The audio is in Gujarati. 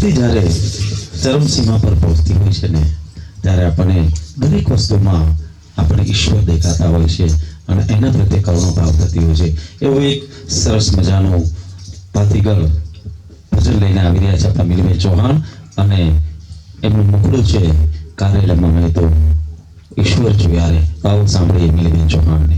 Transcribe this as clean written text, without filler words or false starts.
ભક્તિ જ્યારે ચરમસીમા પર પહોંચતી હોય છે ને ત્યારે આપણને દરેક વસ્તુમાં આપણે ઈશ્વર દેખાતા હોય છે અને એના પ્રત્યે કરુણાભાવ થતી હોય છે. એવો એક સરસ મજાનો પાતીગળ ભજન લઈને આવી રહ્યા છે આપણા મિલિબેન ચૌહાણ અને એમનું મુખડું છે કારેલામાં મેં તો ઈશ્વર જોયા રે. આવો સાંભળીએ મિલિબેન ચૌહાણને.